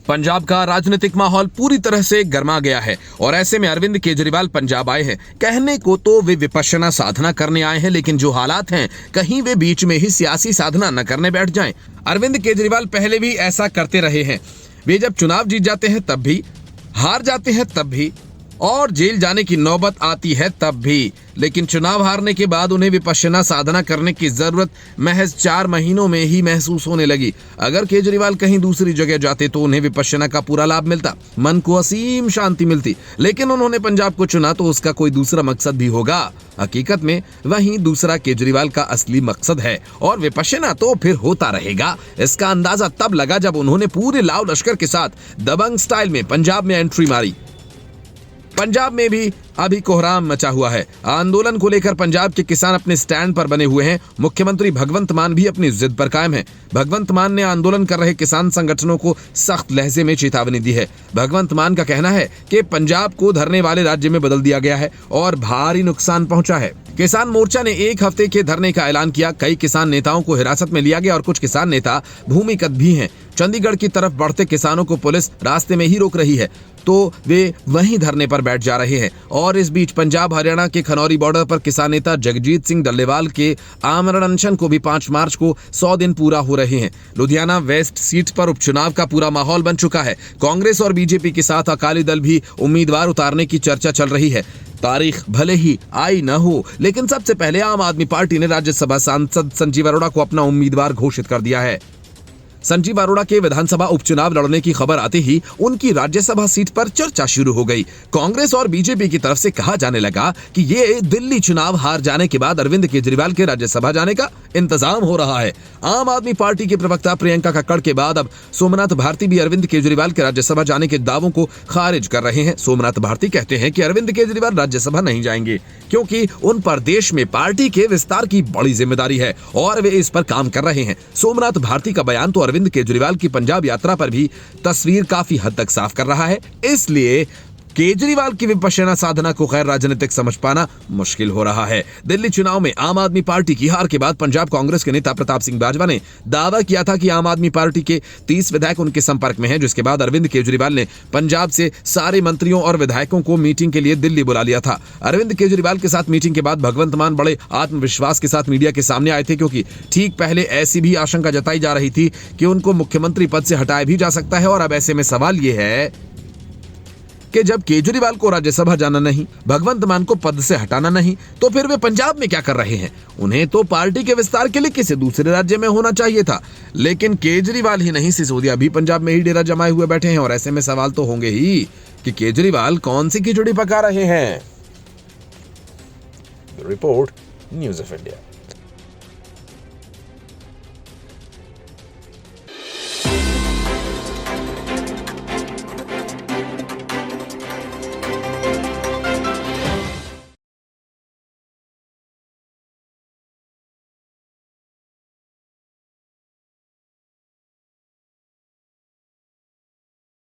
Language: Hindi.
पंजाब का राजनीतिक माहौल पूरी तरह से गर्मा गया है और ऐसे में अरविंद केजरीवाल पंजाब आए हैं। कहने को तो वे विपश्यना साधना करने आए हैं, लेकिन जो हालात हैं कहीं वे बीच में ही सियासी साधना न करने बैठ जाएं। अरविंद केजरीवाल पहले भी ऐसा करते रहे हैं। वे जब चुनाव जीत जाते हैं तब भी, हार जाते हैं तब भी, और जेल जाने की नौबत आती है तब भी। लेकिन चुनाव हारने के बाद उन्हें विपश्यना साधना करने की जरूरत महज 4 महीनों में ही महसूस होने लगी। अगर केजरीवाल कहीं दूसरी जगह जाते तो उन्हें विपश्यना का पूरा लाभ मिलता, मन को असीम शांति मिलती। लेकिन उन्होंने पंजाब को चुना तो उसका कोई दूसरा मकसद भी होगा। हकीकत में वही दूसरा केजरीवाल का असली मकसद है और विपश्यना तो फिर होता रहेगा। इसका अंदाजा तब लगा जब उन्होंने पूरे लाव लश्कर के साथ दबंग स्टाइल में पंजाब में एंट्री मारी। पंजाब में भी अभी कोहराम मचा हुआ है। आंदोलन को लेकर पंजाब के किसान अपने स्टैंड पर बने हुए हैं। मुख्यमंत्री भगवंत मान भी अपनी जिद पर कायम है। भगवंत मान ने आंदोलन कर रहे किसान संगठनों को सख्त लहजे में चेतावनी दी है। भगवंत मान का कहना है कि पंजाब को धरने वाले राज्य में बदल दिया गया है और भारी नुकसान पहुंचा है। किसान मोर्चा ने 1 हफ्ते के धरने का ऐलान किया। कई किसान नेताओं को हिरासत में लिया गया और कुछ किसान नेता भूमिगत भी हैं। चंडीगढ़ की तरफ बढ़ते किसानों को पुलिस रास्ते में ही रोक रही है तो वे वहीं धरने पर बैठ जा रहे हैं। और इस बीच पंजाब हरियाणा के खनौरी बॉर्डर पर किसान नेता जगजीत सिंह डल्लेवाल के आमरण अनशन को भी 5 मार्च को 100 दिन पूरा हो रहे हैं। लुधियाना वेस्ट सीट पर उपचुनाव का पूरा माहौल बन चुका है। कांग्रेस और बीजेपी के साथ अकाली दल भी उम्मीदवार उतारने की चर्चा चल रही है। तारीख भले ही आई न हो, लेकिन सबसे पहले आम आदमी पार्टी ने राज्यसभा सांसद संजीव अरोड़ा को अपना उम्मीदवार घोषित कर दिया है। संजीव अरोड़ा के विधानसभा उपचुनाव लड़ने की खबर आते ही उनकी राज्यसभा सीट पर चर्चा शुरू हो गई। कांग्रेस और बीजेपी की तरफ से कहा जाने लगा कि ये दिल्ली चुनाव हार जाने के बाद अरविंद केजरीवाल के राज्यसभा जाने का इंतजाम हो रहा है। आम आदमी पार्टी के प्रवक्ता प्रियंका कक्कड़ के बाद अब सोमनाथ भारती भी अरविंद केजरीवाल के राज्यसभा जाने के दावों को खारिज कर रहे हैं। सोमनाथ भारती कहते हैं कि अरविंद केजरीवाल राज्यसभा नहीं जाएंगे क्योंकि उन पर देश में पार्टी के विस्तार की बड़ी जिम्मेदारी है और वे इस पर काम कर रहे हैं। सोमनाथ भारती का बयान तो अरविंद केजरीवाल की पंजाब यात्रा पर भी तस्वीर काफी हद तक साफ कर रहा है। इसलिए केजरीवाल की विपश्यना साधना को गैर राजनीतिक समझ पाना मुश्किल हो रहा है। दिल्ली चुनाव में आम आदमी पार्टी की हार के बाद पंजाब कांग्रेस के नेता प्रताप सिंह बाजवा ने दावा किया था कि आम आदमी पार्टी के 30 विधायक उनके संपर्क में हैं, जिसके बाद अरविंद केजरीवाल ने पंजाब से सारे मंत्रियों और विधायकों को मीटिंग के लिए दिल्ली बुला लिया था। अरविंद केजरीवाल के साथ मीटिंग के बाद भगवंत मान बड़े आत्मविश्वास के साथ मीडिया के सामने आए थे, क्योंकि ठीक पहले ऐसी भी आशंका जताई जा रही थी कि उनको मुख्यमंत्री पद से हटाया भी जा सकता है। और अब ऐसे में सवाल यह है कि जब केजरीवाल को राज्यसभा जाना नहीं, भगवंत मान को पद से हटाना नहीं, तो फिर वे पंजाब में क्या कर रहे हैं? उन्हें तो पार्टी के विस्तार के लिए किसी दूसरे राज्य में होना चाहिए था। लेकिन केजरीवाल ही नहीं, सिसोदिया भी पंजाब में ही डेरा जमाए हुए बैठे हैं और ऐसे में सवाल तो होंगे ही कि केजरीवाल कौन सी खिचड़ी पका रहे हैं। Report news of India.